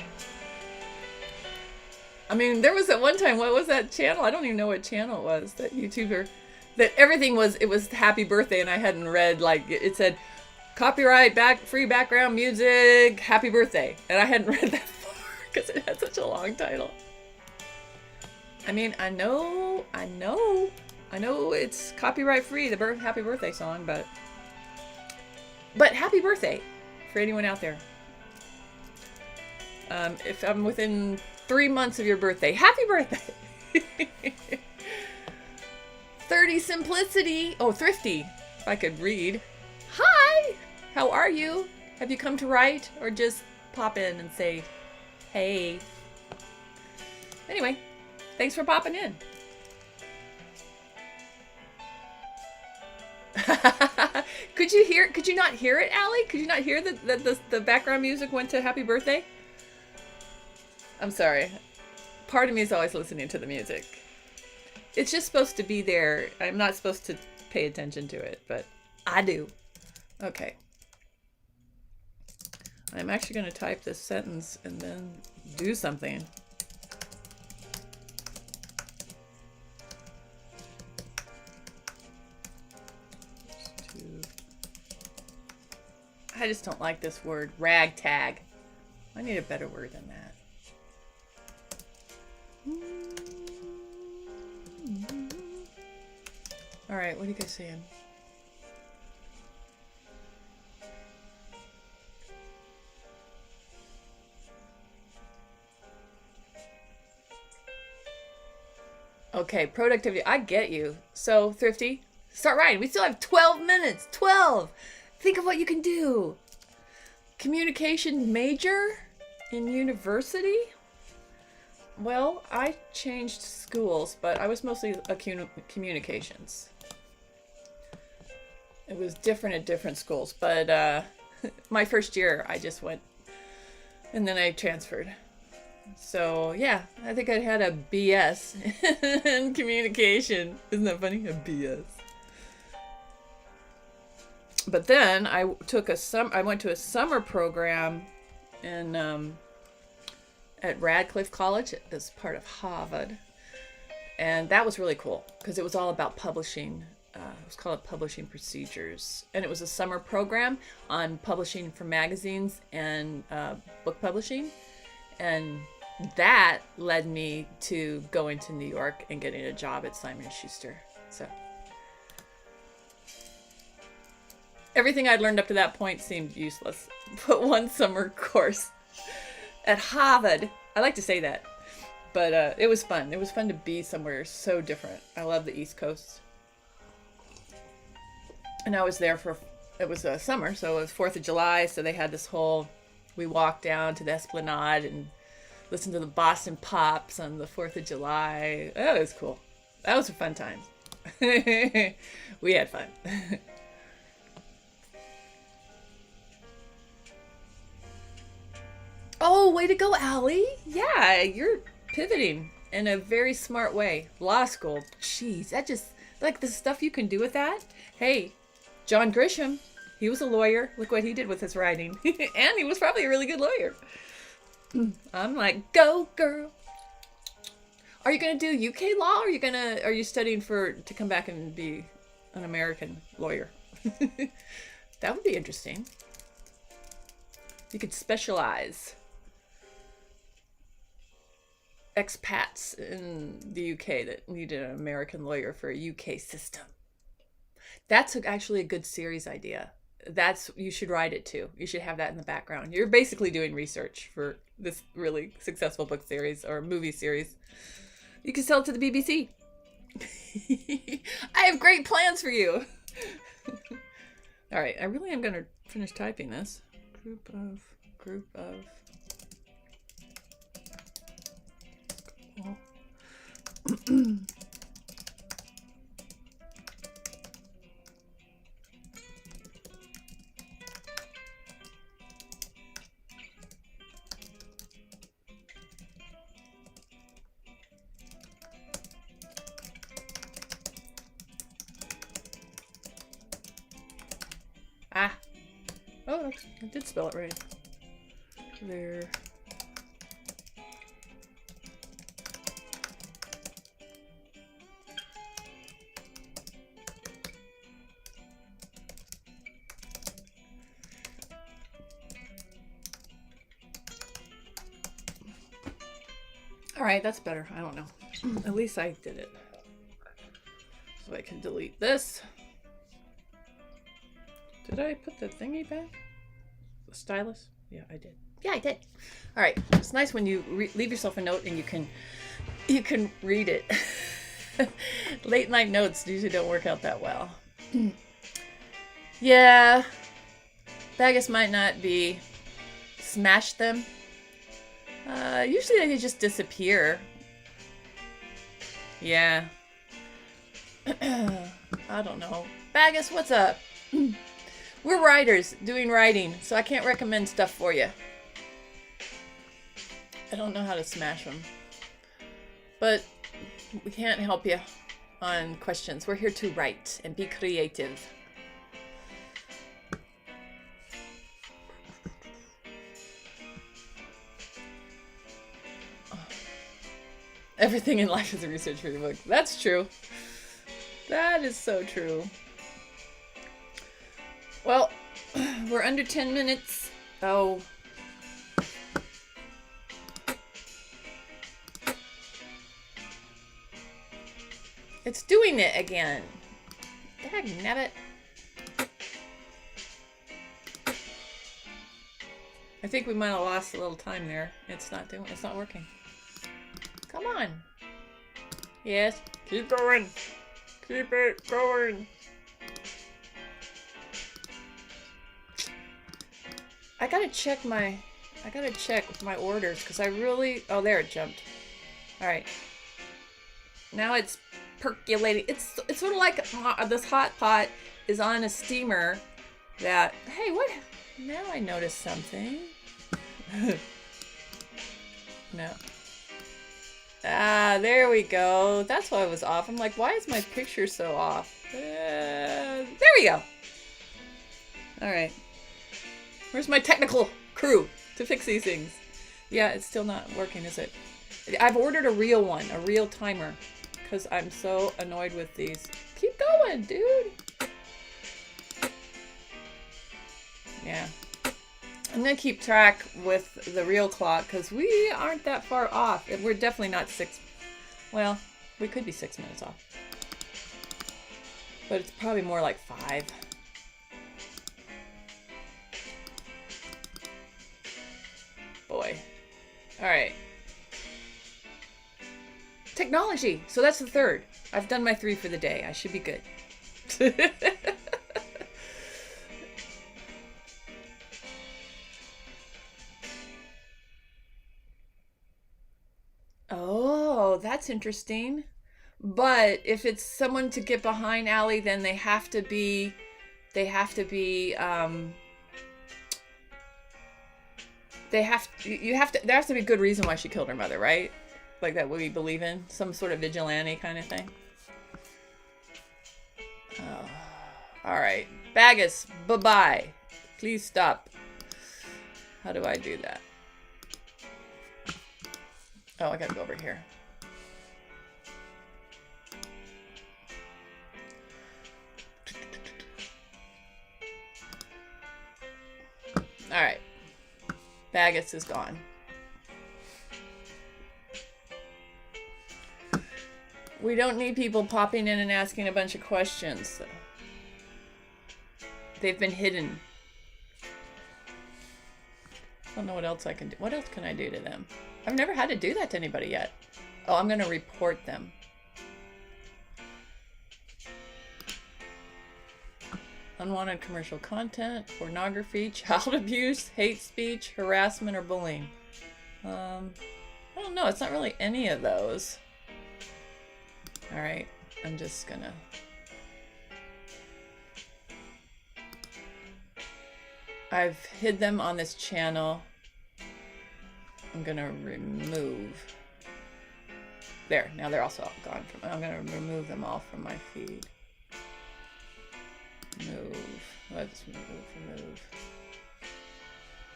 A: I mean, there was at one time, what was that channel? I don't even know what channel it was, that YouTuber, that everything was happy birthday, and I hadn't read, like, it said, copyright, free background music, happy birthday. And I hadn't read that far, because it had such a long title. I mean, I know it's copyright free, the happy birthday song, but happy birthday for anyone out there. If I'm within 3 months of your birthday, happy birthday. 30 Simplicity. Oh, Thrifty, if I could read. Hi, how are you? Have you come to write or just pop in and say, hey? Anyway, thanks for popping in. Could you not hear it, Allie? Could you not hear that the background music went to happy birthday? I'm sorry. Part of me is always listening to the music. It's just supposed to be there. I'm not supposed to pay attention to it, but I do. Okay. I'm actually going to type this sentence and then do something. I just don't like this word, ragtag. I need a better word than that. All right, what are you guys saying? Okay, productivity. I get you. So, Thrifty, start writing. We still have 12 minutes. 12! Think of what you can do. Communication major in university? Well, I changed schools, but I was mostly a communications. It was different at different schools, but my first year I just went and then I transferred. So yeah, I think I had a BS in communication. Isn't that funny? A BS. But then I went to a summer program in at Radcliffe College as part of Harvard, and that was really cool because it was all about publishing. It was called Publishing Procedures, and it was a summer program on publishing for magazines and book publishing, and that led me to going to New York and getting a job at Simon & Schuster. So everything I'd learned up to that point seemed useless. But one summer course at Harvard, I like to say that, but it was fun. It was fun to be somewhere so different. I love the East Coast. And I was there it was summer, so it was 4th of July, so they had this whole, we walked down to the Esplanade and listened to the Boston Pops on the 4th of July. That was cool. That was a fun time. We had fun. Oh, way to go, Allie. Yeah, you're pivoting in a very smart way. Law school. Jeez, that just, like the stuff you can do with that. Hey, John Grisham, he was a lawyer. Look what he did with his writing. And he was probably a really good lawyer. I'm like, go girl. Are you gonna do UK law, or are you studying to come back and be an American lawyer? That would be interesting. You could specialize. Expats in the UK that needed an American lawyer for a UK system. That's actually a good series idea. You should write it too. You should have that in the background. You're basically doing research for this really successful book series or movie series. You can sell it to the BBC. I have great plans for you. All right, I really am going to finish typing this. Group of. Oh, I did spell it right. There. All right, that's better. I don't know. At least I did it. So I can delete this. Did I put the thingy back? The stylus? Yeah, I did. Yeah, I did. All right. It's nice when you leave yourself a note and you can read it. Late night notes usually don't work out that well. Yeah. Bagus might not be smash them. Usually they just disappear. Yeah. I don't know. Bagus, what's up? We're writers doing writing, so I can't recommend stuff for you. I don't know how to smash them. But we can't help you on questions. We're here to write and be creative. Everything in life is a research for your book. That's true. That is so true. Well, we're under 10 minutes. Oh. It's doing it again. Dagnabbit. I think we might have lost a little time there. It's not working. Come on. Yes. Keep going. Keep it going. I gotta check my orders because I really, oh, there it jumped. All right. Now it's percolating. It's sort of like this hot pot is on a steamer that, hey, what? Now I noticed something. No. Ah, there we go. That's why I was off. I'm like, why is my picture so off? There we go. All right. Where's my technical crew to fix these things? Yeah, it's still not working, is it? I've ordered a real one, a real timer, because I'm so annoyed with these. Keep going, dude. Yeah. I'm going to keep track with the real clock because we aren't that far off. We're definitely not well, we could be 6 minutes off. But it's probably more like 5. Boy. All right. Technology. So that's the 3rd. I've done my 3 for the day. I should be good. Oh, that's interesting. But if it's someone to get behind Allie, then there has to be a good reason why she killed her mother, right? Like that we believe in? Some sort of vigilante kind of thing. Oh. All right. Bagus, bye-bye. Please stop. How do I do that? Oh, I gotta go over here. All right. Bagus is gone. We don't need people popping in and asking a bunch of questions. They've been hidden. I don't know what else I can do. What else can I do to them? I've never had to do that to anybody yet. Oh, I'm going to report them. Unwanted commercial content, pornography, child abuse, hate speech, harassment, or bullying. I don't know. It's not really any of those. All right. I'm just going to... I've hid them on this channel. I'm going to remove. There. Now they're also gone from... I'm going to remove them all from my feed. Move. Let's remove.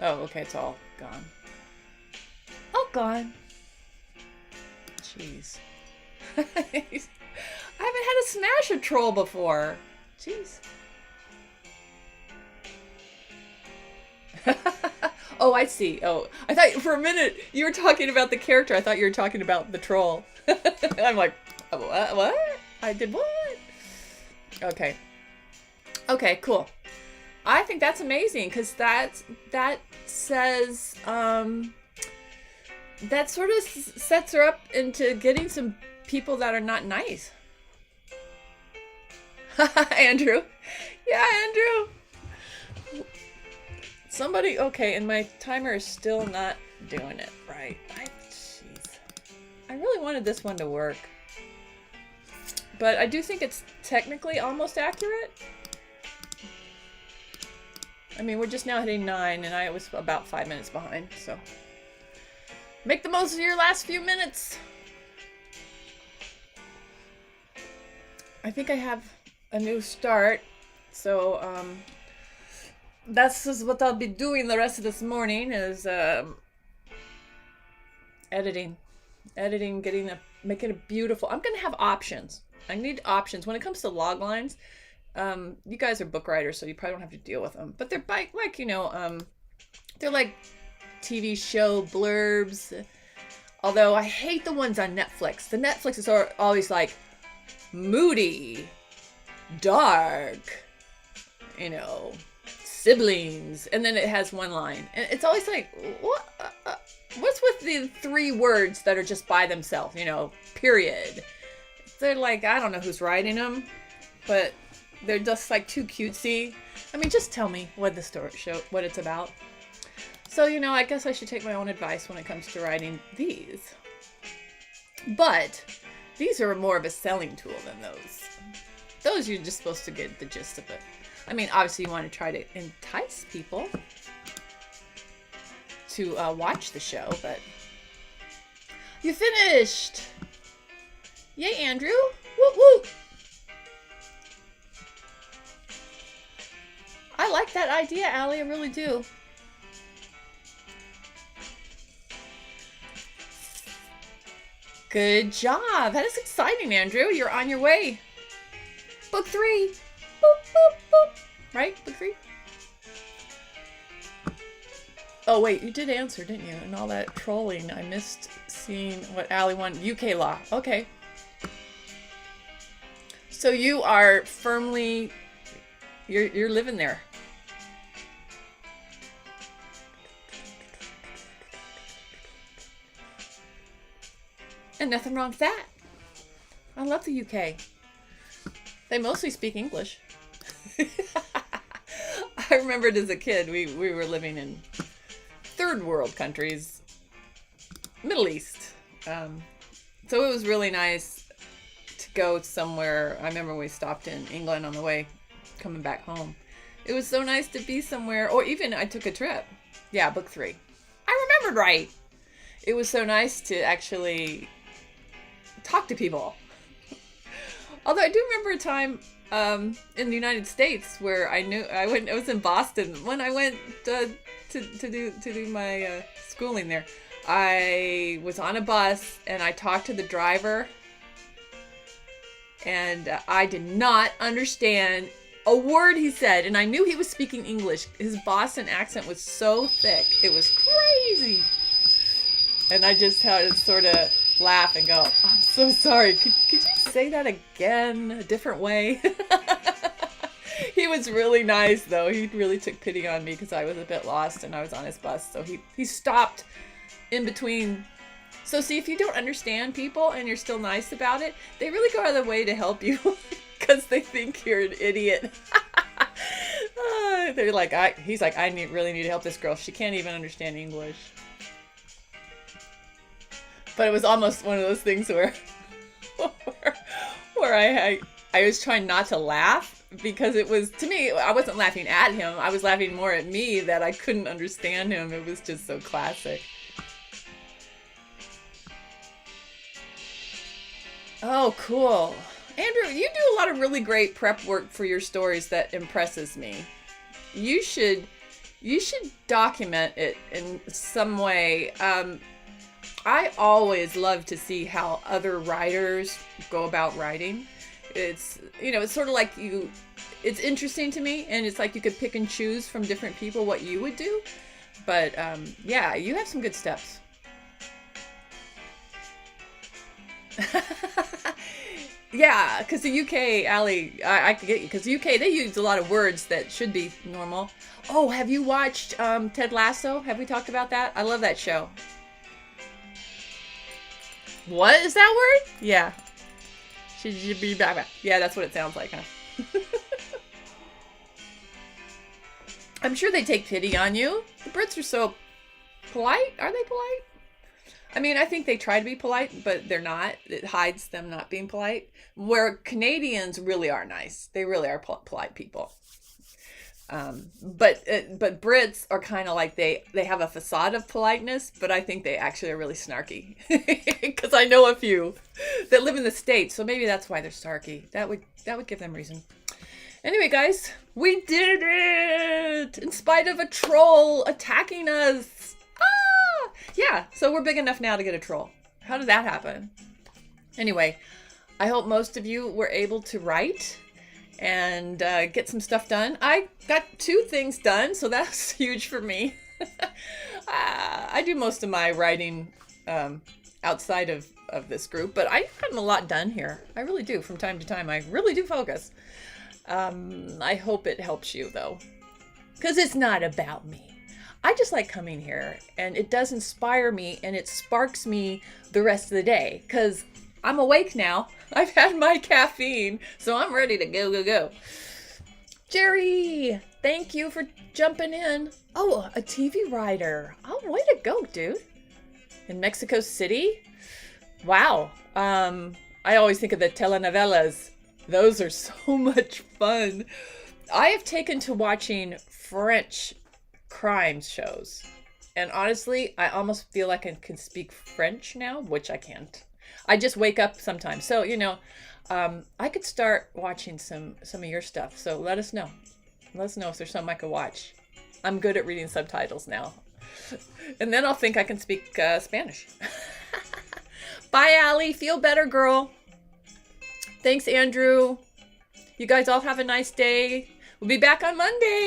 A: Oh, okay. It's all gone. All gone. Jeez. I haven't had to smash a troll before. Jeez. Oh, I see. Oh, I thought for a minute you were talking about the character. I thought you were talking about the troll. I'm like, what? I did what? Okay. Okay, cool. I think that's amazing because that says that sort of sets her up into getting some people that are not nice. Andrew. Yeah, Andrew. Somebody, okay, and my timer is still not doing it right. Jeez. I really wanted this one to work. But I do think it's technically almost accurate. I mean, we're just now hitting 9, and I was about 5 minutes behind, so. Make the most of your last few minutes. I think I have a new start, so, that's just what I'll be doing the rest of this morning is, editing, getting the make it a beautiful. I'm gonna have options. I need options when it comes to log lines. You guys are book writers, so you probably don't have to deal with them. But they're like they're like TV show blurbs. Although I hate the ones on Netflix. The Netflix is always like moody, dark, siblings, and then it has one line, and it's always like, what? What's with the 3 words that are just by themselves? Period. They're like, I don't know who's writing them, but they're just like too cutesy. I mean, just tell me what what it's about. So, I guess I should take my own advice when it comes to writing these. But these are more of a selling tool than those. Those you're just supposed to get the gist of it. I mean, obviously you want to try to entice people to watch the show, but you finished. Yay, Andrew. Whoop, whoop. I like that idea, Allie. I really do. Good job. That is exciting, Andrew. You're on your way. Book 3. Boop, boop, boop. Right? Book 3? Oh, wait. You did answer, didn't you? And all that trolling. I missed seeing what Allie wanted. UK law. Okay. So you are firmly... You're living there. And nothing wrong with that. I love the UK. They mostly speak English. I remembered as a kid, we were living in third world countries, Middle East. So it was really nice to go somewhere. I remember we stopped in England on the way coming back home. It was so nice to be somewhere, or even I took a trip. Yeah, book 3. I remembered right. It was so nice to actually talk to people. Although I do remember a time in the United States where I was in Boston when I went to do my schooling there. I was on a bus and I talked to the driver, and I did not understand a word he said, and I knew he was speaking English. His Boston accent was so thick, it was crazy. And I just had to sort of laugh and go, I'm so sorry. Could you say that again a different way? He was really nice, though. He really took pity on me because I was a bit lost and I was on his bus. So he stopped in between. So see, if you don't understand people and you're still nice about it, they really go out of their way to help you because they think you're an idiot. They're like, he's like, really need to help this girl. She can't even understand English. But it was almost one of those things where I was trying not to laugh because it was, to me, I wasn't laughing at him. I was laughing more at me that I couldn't understand him. It was just so classic. Oh, cool. Andrew, you do a lot of really great prep work for your stories that impresses me. You should document it in some way. I always love to see how other writers go about writing. It's, it's sort of like it's interesting to me, and it's like you could pick and choose from different people what you would do. But yeah, you have some good steps. Yeah, because the UK, Allie, I could get you, because the UK, they use a lot of words that should be normal. Oh, have you watched Ted Lasso? Have we talked about that? I love that show. What is that word? Yeah. Yeah, that's what it sounds like, huh? I'm sure they take pity on you. The Brits are so polite. Are they polite? I mean, I think they try to be polite, but they're not. It hides them not being polite. Where Canadians really are nice. They really are polite people. But Brits are kind of like they have a facade of politeness, but I think they actually are really snarky. Because I know a few that live in the States, so maybe that's why they're snarky. That would give them reason. Anyway, guys, we did it! In spite of a troll attacking us. Ah! Yeah, so we're big enough now to get a troll. How did that happen? Anyway, I hope most of you were able to write and get some stuff done. I got 2 things done, so that's huge for me. I do most of my writing outside of this group, but I've gotten a lot done here. I really do. From time to time, I really do focus. I hope it helps you, though, because it's not about me. I just like coming here, and it does inspire me, and it sparks me the rest of the day, because I'm awake now. I've had my caffeine, so I'm ready to go. Jerry, thank you for jumping in. Oh, a TV writer. Oh, way to go, dude. In Mexico City? Wow. I always think of the telenovelas. Those are so much fun. I have taken to watching French crime shows. And honestly, I almost feel like I can speak French now, which I can't. I just wake up sometimes. So, I could start watching some of your stuff. So let us know. Let us know if there's something I could watch. I'm good at reading subtitles now. And then I'll think I can speak Spanish. Bye, Allie. Feel better, girl. Thanks, Andrew. You guys all have a nice day. We'll be back on Monday.